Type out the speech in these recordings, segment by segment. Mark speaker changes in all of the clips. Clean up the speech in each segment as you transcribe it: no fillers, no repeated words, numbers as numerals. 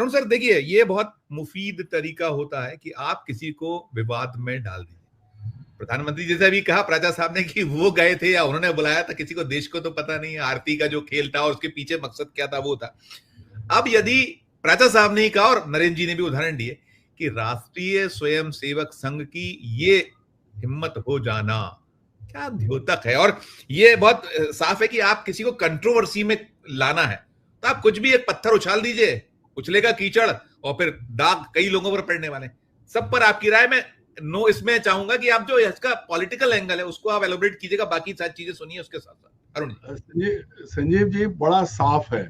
Speaker 1: Arun sir देखिए, ये बहुत मुफीद तरीका होता है कि आप किसी को विवाद में डाल दीजिए। प्रधानमंत्री जैसे अभी कहा प्राचा साहब ने कि वो गए थे या उन्होंने बुलाया था, किसी को देश को तो पता नहीं, आरती का जो खेल था और उसके पीछे मकसद क्या था वो था। अब यदि प्राचा साहब ने ही कहा और नरेंद्र जी ने भी उदाहरण दिए कि राष्ट्रीय स्वयंसेवक संघ की ये हिम्मत हो जाना क्या द्योतक है। और ये बहुत साफ है कि आप किसी को कंट्रोवर्सी में लाना है तो आप कुछ भी एक पत्थर उछाल दीजिए, उछलेगा कीचड़ और फिर दाग कई लोगों पर पड़ने वाले। सब पर आपकी राय में नो, इसमें चाहूंगा कि आप जो इसका पॉलिटिकल एंगल है उसको आप एलोबरेट कीजिएगा, बाकी सारी चीजें सुनिए उसके साथ साथ। अरुण
Speaker 2: संजीव जी बड़ा साफ है,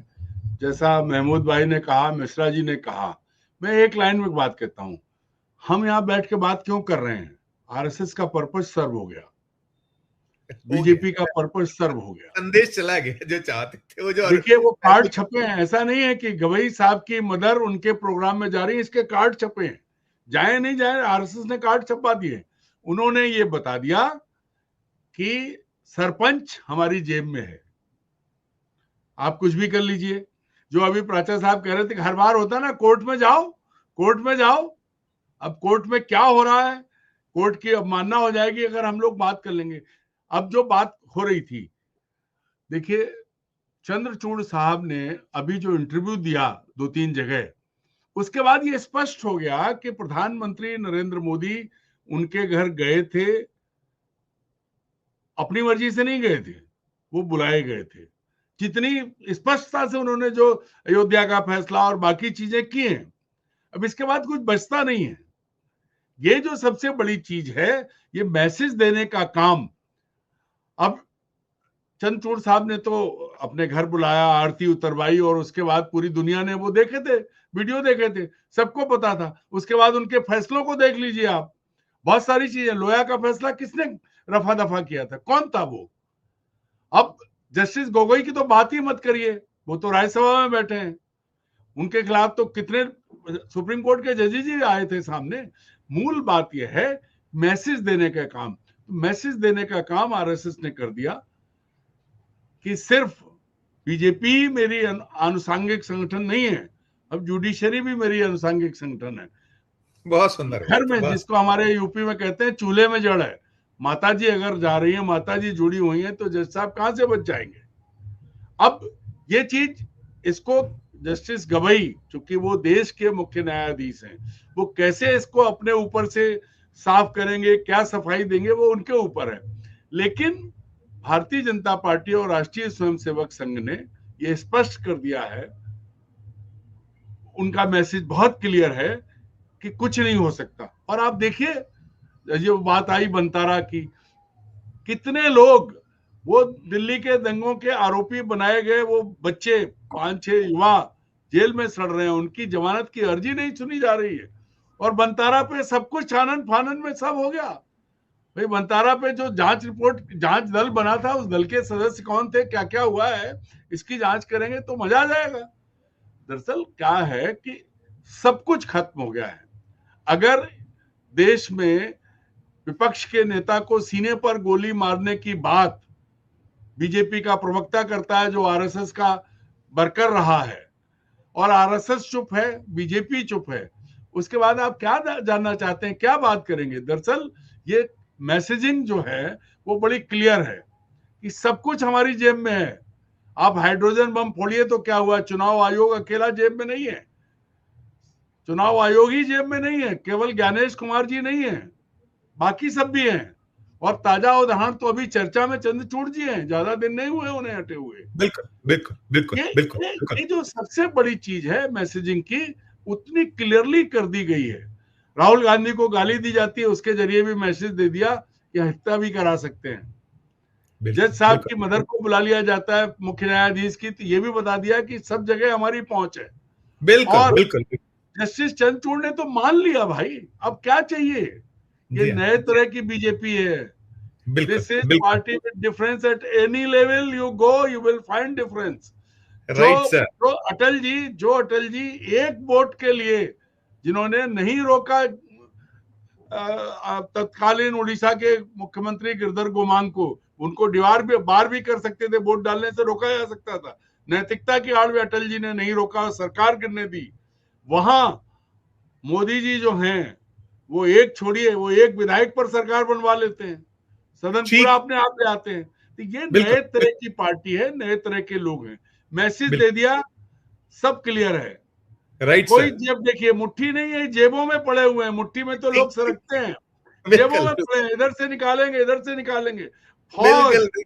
Speaker 2: जैसा महमूद भाई ने कहा, मिश्रा जी ने कहा। मैं एक लाइन में बात कहता हूं, हम यहाँ बैठ के बात क्यों कर रहे हैं? आरएसएस का पर्पस सर्व हो गया, बीजेपी का पर्पस सर्व हो गया,
Speaker 1: संदेश चला गया जो चाहते थे वो। जो
Speaker 2: देखिए वो कार्ड छपे हैं, ऐसा नहीं है कि गवई साहब की मदर उनके प्रोग्राम में जा रही है, इसके कार्ड छपे हैं, जाए नहीं जाए आरएसएस ने कार्ड छपा दिए। उन्होंने ये बता दिया कि सरपंच हमारी जेब में है, आप कुछ भी कर लीजिए। जो अभी प्राचा साहब कह रहे थे कि हर बार होता ना कोर्ट में जाओ, कोर्ट में जाओ। अब कोर्ट में क्या हो रहा है, कोर्ट की अवमानना हो जाएगी अगर हम लोग बात कर लेंगे। अब जो बात हो रही थी, देखिए चंद्रचूड़ साहब ने अभी जो इंटरव्यू दिया 2-3 जगह, उसके बाद ये स्पष्ट हो गया कि प्रधानमंत्री नरेंद्र मोदी उनके घर गए थे, अपनी मर्जी से नहीं गए थे, वो बुलाए गए थे। जितनी स्पष्टता से उन्होंने जो अयोध्या का फैसला और बाकी चीजें की हैं, अब इसके बाद कुछ बचता नहीं है। ये जो सबसे बड़ी चीज है, ये मैसेज देने का काम। अब चंद्रचूड़ साहब ने तो अपने घर बुलाया, आरती उतरवाई और उसके बाद पूरी दुनिया ने वो देखे थे, वीडियो देखे थे, सबको पता था। उसके बाद उनके फैसलों को देख लीजिए आप, बहुत सारी चीजें। लोया का फैसला किसने रफा दफा किया था, कौन था वो? अब जस्टिस गोगोई की तो बात ही मत करिए, वो तो राज्यसभा में बैठे हैं, उनके खिलाफ तो कितने सुप्रीम कोर्ट के जजेस ही आए थे सामने। मूल बात यह है मैसेज देने का काम। मैसेज देने का काम आरएसएस ने कर दिया कि सिर्फ बीजेपी मेरी आनुषंगिक संगठन नहीं है, अब जुडिशरी भी मेरी आनुषंगिक संगठन है।
Speaker 1: बहुत सुंदर
Speaker 2: घर में, जिसको हमारे यूपी में कहते हैं चूल्हे में जड़ है, माता जी अगर जा रही है, माता जी जुड़ी हुई है, तो जज साहब कहां से बच जाएंगे? अब ये चीज, इसको जस्टिस गवई, चूंकि वो देश के मुख्य न्यायाधीश हैं, वो कैसे इसको अपने ऊपर से साफ करेंगे, क्या सफाई देंगे, वो उनके ऊपर है। लेकिन भारतीय जनता पार्टी और राष्ट्रीय स्वयंसेवक संघ ने ये स्पष्ट कर दिया है, उनका मैसेज बहुत क्लियर है कि कुछ नहीं हो सकता। और आप देखिए, ये बात आई बनतारा की, कितने लोग, वो दिल्ली के दंगों के आरोपी बनाए गए वो बच्चे, 5-6 युवा जेल में सड़ रहे हैं, उनकी जमानत की अर्जी नहीं सुनी जा रही है। और बनतारा पे सब कुछ छानन फानन में सब हो गया। भाई बनतारा पे जो जांच रिपोर्ट, जांच दल बना था, उस दल के सदस्य कौन थे, क्या क्या हुआ है, इसकी जांच करेंगे तो मजा आ जाएगा। दरअसल क्या है कि सब कुछ खत्म हो गया है। अगर देश में विपक्ष के नेता को सीने पर गोली मारने की बात बीजेपी का प्रवक्ता करता है, जो आरएसएस का वर्कर रहा है, और आरएसएस चुप है, बीजेपी चुप है, उसके बाद आप क्या जानना चाहते हैं, क्या बात करेंगे? दरअसल ये मैसेजिंग जो है वो बड़ी क्लियर है कि सब कुछ हमारी जेब में है। आप हाइड्रोजन बम फोड़िए तो क्या हुआ, चुनाव आयोग अकेला जेब में नहीं है, चुनाव आयोग ही जेब में नहीं है, केवल ज्ञानेश कुमार जी नहीं है, बाकी सब भी हैं। और ताजा उदाहरण तो अभी चर्चा में चंद्रचूड़ जी हैं, ज्यादा दिन नहीं हुए उन्हें हटे हुए।
Speaker 1: बिल्कुल बिल्कुल बिल्कुल बिल्कुल।
Speaker 2: ये जो सबसे बड़ी चीज है मैसेजिंग की, उतनी क्लियरली कर दी गई है। राहुल गांधी को गाली दी जाती है, उसके जरिए भी मैसेज दे दिया कि हत्या भी करा सकते हैं। जज साहब की मदर को बुला लिया जाता है मुख्य न्यायाधीश की, तो ये भी बता दिया कि सब जगह हमारी पहुंच है।
Speaker 1: बिल्कुल बिल्कुल।
Speaker 2: जस्टिस चंद्रचूड़ ने तो मान लिया भाई, अब क्या चाहिए? ये नए तरह की बीजेपी है। This is party with difference, at any level you go you will find difference. जो अटल जी एक वोट के लिए जिन्होंने नहीं रोका तत्कालीन उड़ीसा के मुख्यमंत्री गिरधर गोमांग को, उनको बार भी कर सकते थे, वोट डालने से रोका जा सकता था। नैतिकता की आड़ में अटल जी ने नहीं रोका, सरकार गिरने दी। वहां मोदी जी जो हैं वो एक छोड़िए, वो एक विधायक पर सरकार बनवा लेते हैं, सदन पूरा अपने आप ले आते हैं। तो ये
Speaker 1: बिल्कुल
Speaker 2: नए तरह की पार्टी है, नए तरह के लोग हैं। मैसेज दे
Speaker 1: बिल्कुल
Speaker 2: दिया, सब क्लियर है।
Speaker 1: राइट
Speaker 2: कोई
Speaker 1: सर।
Speaker 2: जेब देखिए, मुट्ठी नहीं है, जेबों में पड़े हुए हैं। मुट्ठी में तो लोग सरकते हैं, जेबों
Speaker 1: बिल्कुल
Speaker 2: में पड़े हैं, इधर से निकालेंगे, इधर से निकालेंगे। फौज,
Speaker 1: बिल्कुल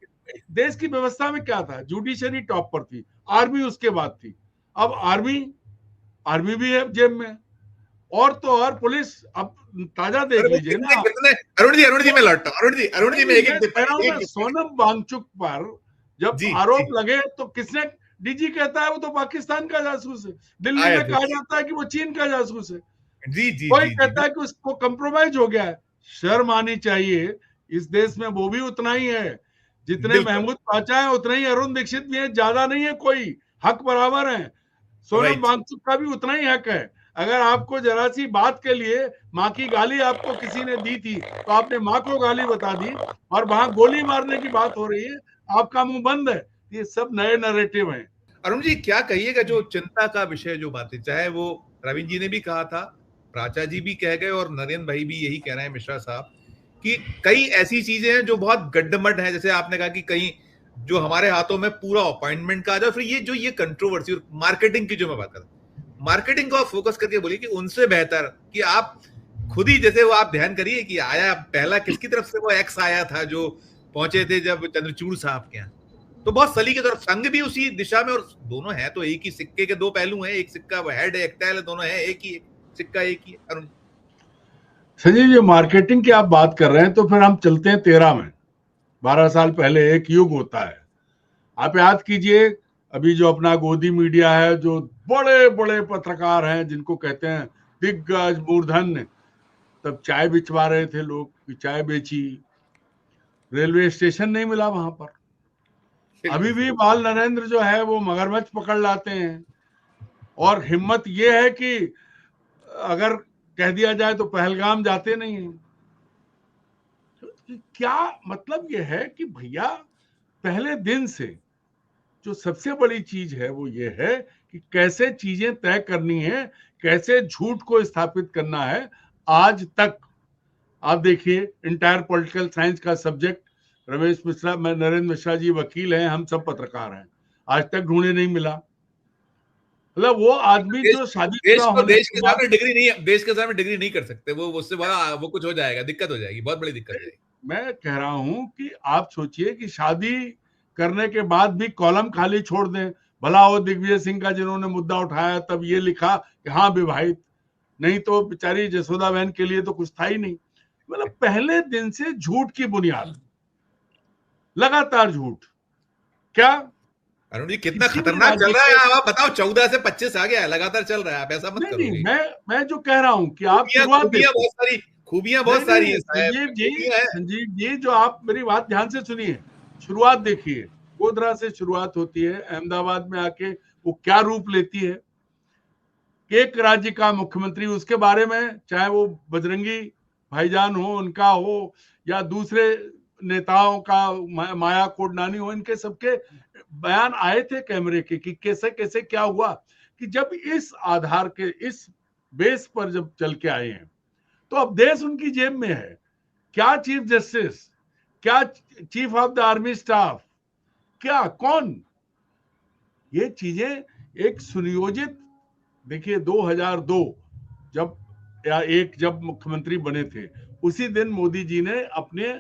Speaker 2: देश की व्यवस्था में क्या था, जुडिशरी टॉप पर थी, आर्मी उसके बाद थी। अब आर्मी, आर्मी भी है जेब में, और तो और पुलिस। अब ताजा देख
Speaker 1: अरे वो
Speaker 2: लीजिए
Speaker 1: कितने
Speaker 2: ना।
Speaker 1: कितने, अरुण जी मैं लौटता हूँ, अरुण जी मैं
Speaker 2: नहीं,
Speaker 1: एक
Speaker 2: मैं
Speaker 1: एक
Speaker 2: कह रहा हूं
Speaker 1: टिप्पणी,
Speaker 2: ना, सोनम वांगचुक पर जब
Speaker 1: जी जी
Speaker 2: आरोप लगे तो किसने, डीजी कहता है वो तो पाकिस्तान का जासूस है, दिल्ली
Speaker 1: आया
Speaker 2: में
Speaker 1: थे
Speaker 2: कहा जाता है कि वो चीन का जासूस है,
Speaker 1: जी जी
Speaker 2: कोई
Speaker 1: जी जी
Speaker 2: कहता है कि उसको कंप्रोमाइज हो गया है। शर्म आनी चाहिए। इस देश में वो भी उतना ही है, जितने
Speaker 1: बिल्कुल
Speaker 2: महमूद पाचा है उतना ही अरुण दीक्षित भी है, ज्यादा नहीं है कोई, हक बराबर है। सोनम
Speaker 1: राइट
Speaker 2: वांगचुक का भी उतना ही हक है। अगर आपको जरा सी बात के लिए माँ की गाली आपको किसी ने दी थी तो आपने माँ को गाली बता दी, और वहां गोली मारने की बात हो रही है, आपका मुंह बंद है। ये सब नए नैरेटिव हैं।
Speaker 1: अरुण जी क्या कहिएगा, जो चिंता का विषय जो बातें, चाहे वो रविंद्र जी ने भी कहा था, प्राचा जी भी कह गए और नरेंद्र भाई भी यही कह रहे हैं, मिश्रा साहब, कि कई ऐसी चीजें हैं जो बहुत गड्ढमड है। जैसे आपने कहा कि कहीं जो हमारे हाथों में पूरा अपॉइंटमेंट का आ जाए, फिर ये जो ये कंट्रोवर्सी और मार्केटिंग की जो मैं बात कर रहा हूं, मार्केटिंग को आप फोकस करके बोलिए कि उनसे बेहतर कि आप खुद ही, जैसे वो आप ध्यान करिए कि आया पहला किसकी तरफ से, वो एक्स आया था जो पहुंचे थे जब चंद्रचूड़ साहब के यहाँ, तो बहुत सलीके तरफ संघ भी उसी दिशा में, और दोनों है तो एक ही सिक्के के दो पहलू हैं, एक सिक्का हेड है एक टेल है, दोनों है एक ही, सिक्का एक ही है। अरुण
Speaker 2: संजीव जी, मार्केटिंग की आप बात कर रहे हैं तो फिर हम चलते हैं 13 में। 12 साल पहले एक युग होता है, आप याद कीजिए। अभी जो अपना गोदी मीडिया है, जो बड़े बड़े पत्रकार हैं जिनको कहते हैं दिग्गज मूर्धन्य, तब चाय बिचवा रहे थे लोग कि चाय बेची, रेलवे स्टेशन नहीं मिला वहां पर। अभी
Speaker 1: बिल्कुल
Speaker 2: भी बाल नरेंद्र जो है वो मगरमच्छ पकड़ लाते हैं, और हिम्मत ये है कि अगर कह दिया जाए तो पहलगाम जाते नहीं है। तो क्या मतलब ये है कि भैया, पहले दिन से जो सबसे बड़ी चीज है वो ये है कि कैसे चीजें तय करनी है, कैसे झूठ को स्थापित करना है। आज तक आप देखिए, इंटायर पॉलिटिकल साइंस का सब्जेक्ट, रमेश मिश्रा, मैं, नरेंद्र मिश्रा जी वकील हैं, हम सब पत्रकार हैं, आज तक ढूंढे नहीं मिला। मतलब वो आदमी
Speaker 1: देश,
Speaker 2: जो शादीशुदा होने
Speaker 1: देश
Speaker 2: के
Speaker 1: के
Speaker 2: बाद,
Speaker 1: सामने डिग्री नहीं, देश के सामने डिग्री नहीं कर सकते, वो उससे बड़ा वो कुछ हो जाएगा, दिक्कत हो जाएगी, बहुत बड़ी दिक्कत हो जाएगी।
Speaker 2: मैं कह रहा हूं कि आप सोचिए कि शादी करने के बाद भी कॉलम खाली छोड़ दें। भला हो दिग्विजय सिंह का, जिन्होंने मुद्दा उठाया तब ये लिखा कि हाँ विवाहित, नहीं तो बेचारी जसोदा बहन के लिए तो कुछ था ही नहीं। मतलब पहले दिन से झूठ की बुनियाद, लगातार झूठ। क्या
Speaker 1: अरुण जी कितना
Speaker 2: किसी भी
Speaker 1: खतरनाक
Speaker 2: राज्य
Speaker 1: चल रहा
Speaker 2: के,
Speaker 1: है, आप बताओ, 14 से 25 आ गया है, लगातार चल रहा है, आप ऐसा मत
Speaker 2: नहीं
Speaker 1: करो
Speaker 2: नहीं,
Speaker 1: जी।
Speaker 2: मैं जो कह रहा हूं कि आप
Speaker 1: खूबियां
Speaker 2: शुरुआत
Speaker 1: खूबियां
Speaker 2: देखिए।
Speaker 1: बहुत सारी, खूबियां
Speaker 2: नहीं
Speaker 1: बहुत सारी
Speaker 2: नहीं,
Speaker 1: है साहब,
Speaker 2: संजीव जी,
Speaker 1: खूबियां है।
Speaker 2: संजीव जी, जो आप मेरी बात ध्यान से सुनिए, शुरुआत देखिए। गोधरा से शुरुआत होती है, अहमदाबाद में आके वो क्या रूप लेती है। एक राज्य का मुख्यमंत्री, उसके बारे में चाहे वो बजरंगी भाईजान हो, उनका हो, या दूसरे नेताओं का, माया कोडनानी हो, इनके सबके बयान आए थे कैमरे के कि कैसे कैसे क्या हुआ। कि जब इस आधार के, इस बेस पर जब चल के आए हैं, तो अब देश उनकी जेब में है। क्या चीफ जस्टिस, क्या chief of the army staff, क्या कौन, ये चीजें एक सुनियोजित। देखिए 2002 जब, या एक जब मुख्यमंत्री बने थे, उसी दिन मोदी जी ने अपने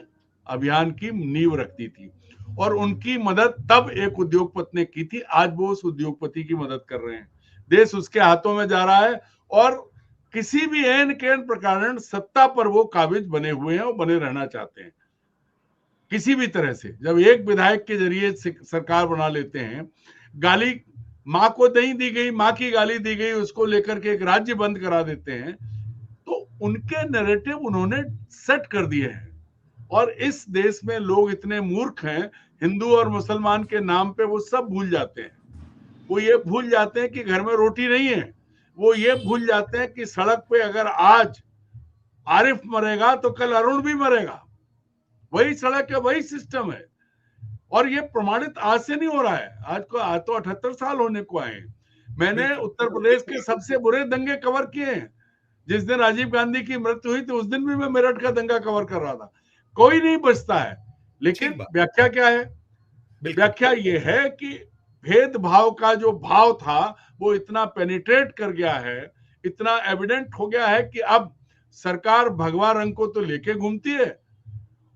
Speaker 2: अभियान की नींव रख दी थी, और उनकी मदद तब एक उद्योगपति ने की थी। आज वो उस उद्योगपति की मदद कर रहे हैं, देश उसके हाथों में जा रहा है, और किसी भी एन केन प्रकार सत्ता पर वो काबिज बने हुए हैं और बने रहना चाहते हैं। किसी भी तरह से जब एक विधायक के जरिए सरकार बना लेते हैं, गाली माँ को नहीं दी गई, माँ की गाली दी गई, उसको लेकर के एक राज्य बंद करा देते हैं, तो उनके नैरेटिव उन्होंने सेट कर दिए हैं। और इस देश में लोग इतने मूर्ख हैं, हिंदू और मुसलमान के नाम पे वो सब भूल जाते हैं। वो ये भूल जाते हैं कि घर में रोटी नहीं है, वो ये भूल जाते हैं कि सड़क पे अगर आज आरिफ मरेगा तो कल अरुण भी मरेगा। वही सड़क है, वही सिस्टम है, और ये प्रमाणित आज से नहीं हो रहा है। आज तो 78 साल होने को आए हैं। मैंने उत्तर प्रदेश के सबसे बुरे दंगे कवर किए हैं। जिस दिन राजीव गांधी की मृत्यु हुई थी उस दिन भी मैं मेरठ का दंगा कवर कर रहा था। कोई नहीं बचता है, लेकिन व्याख्या क्या है? व्याख्या ये है कि भेदभाव का जो भाव था वो इतना पेनिट्रेट कर गया है, इतना एविडेंट हो गया है कि अब सरकार भगवा रंग को तो लेके घूमती है,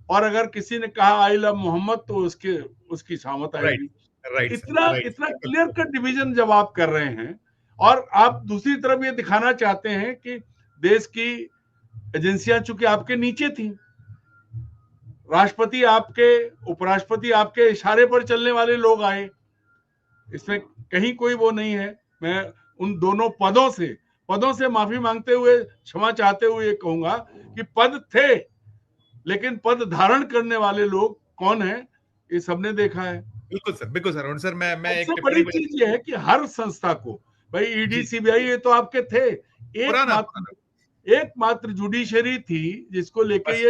Speaker 2: और अगर किसी ने कहा आई लव मोहम्मद तो उसकी शामत आएगी। इतना क्लियर कट डिवीजन जब आप कर रहे हैं, और आप दूसरी तरफ ये दिखाना चाहते हैं कि देश की एजेंसियां चूंकि आपके नीचे थी, राष्ट्रपति आपके, उपराष्ट्रपति आपके इशारे पर चलने वाले लोग आए, इसमें कहीं कोई वो नहीं है। मैं उन दोनों पदों से माफी मांगते हुए, क्षमा चाहते हुए कहूंगा कि पद थे, लेकिन पद धारण करने वाले लोग कौन है ये सबने देखा है।
Speaker 1: बिल्कुल सर। और सर मैं
Speaker 2: सबसे बड़ी चीज ये है कि हर संस्था को, भाई ईडी सीबीआई ये तो आपके थे, एकमात्र जुडिशरी थी जिसको लेके ये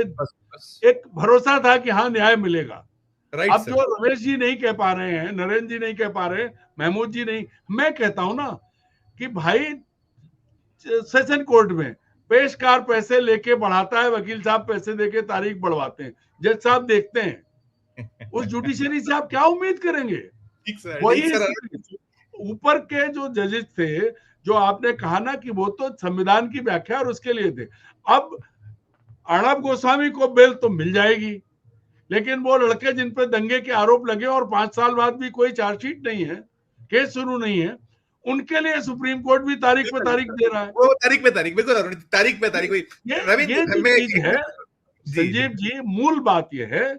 Speaker 2: एक भरोसा था कि हाँ न्याय मिलेगा। अब जो रमेश जी नहीं कह पा रहे हैं, नरेंद्र जी नहीं कह पा रहे, महमूद जी नहीं, मैं कहता हूं ना कि भाई सेशन कोर्ट में पेशकार पैसे लेके बढ़ाता है, वकील साहब पैसे देके तारीख बढ़वाते हैं, जज साहब देखते हैं। उस जुडिशरी से आप क्या उम्मीद करेंगे? वही ऊपर के जो जजेस थे, जो आपने कहा ना कि वो तो संविधान की व्याख्या और उसके लिए थे। अब अर्णब गोस्वामी को बेल तो मिल जाएगी, लेकिन वो लड़के जिन पर दंगे के आरोप लगे और 5 साल बाद भी कोई चार्जशीट नहीं है, केस शुरू नहीं है, उनके लिए सुप्रीम कोर्ट भी तारीख पे तारीख दे रहा है।
Speaker 1: वो तारीख पे तारीख, बिल्कुल तारीख पे तारीख।
Speaker 2: ये चीज है संजीव जी, मूल बात यह है,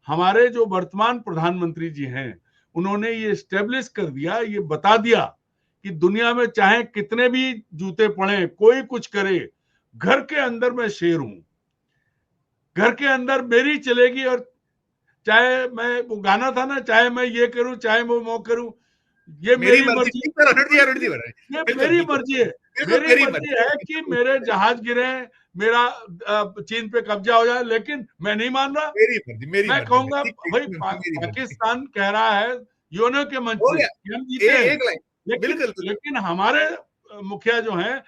Speaker 2: हमारे जो वर्तमान प्रधानमंत्री जी हैं उन्होंने ये स्टेब्लिश कर दिया, ये बता दिया कि दुनिया में चाहे कितने भी जूते पड़े, कोई कुछ करे, घर के अंदर मैं शेर हूं, घर के अंदर मेरी चलेगी, और चाहे मैं, वो गाना था ना, चाहे मैं ये करूं चाहे वो करूं, ये मेरी मर्जी। ये मेरी मर्जी है, मेरी मर्जी है कि मेरे जहाज गिरे, मेरा चीन पे कब्जा हो जाए, लेकिन मैं नहीं मान रहा। मैं कहूंगा भाई पाकिस्तान कह रहा है यूएनओ के मंच पे हम जीते, लेकिन हमारे मुखिया जो हैं,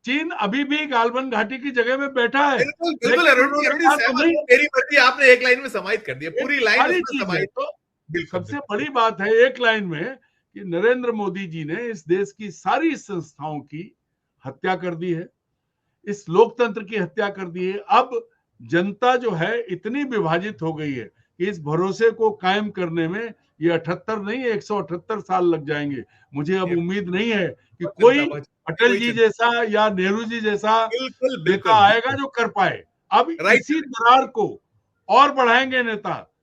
Speaker 2: चीन अभी भी गालवन घाटी की जगह में बैठा है।
Speaker 1: मेरी मर्जी आपने एक लाइन में समाहित कर दिया, पूरी लाइन समाहित।
Speaker 2: तो सबसे बड़ी बात है एक लाइन में कि नरेंद्र मोदी जी ने इस देश की सारी संस्थाओं की हत्या कर दी है, इस लोकतंत्र की हत्या कर दी है। अब जनता जो है इतनी विभाजित हो गई है कि इस भरोसे को कायम करने में ये 78 नहीं 178 साल लग जाएंगे। मुझे अब उम्मीद नहीं है कि कोई अटल जी जैसा या नेहरू जी जैसा नेता आएगा जो कर पाए। अब इसी दरार को और बढ़ाएंगे नेता,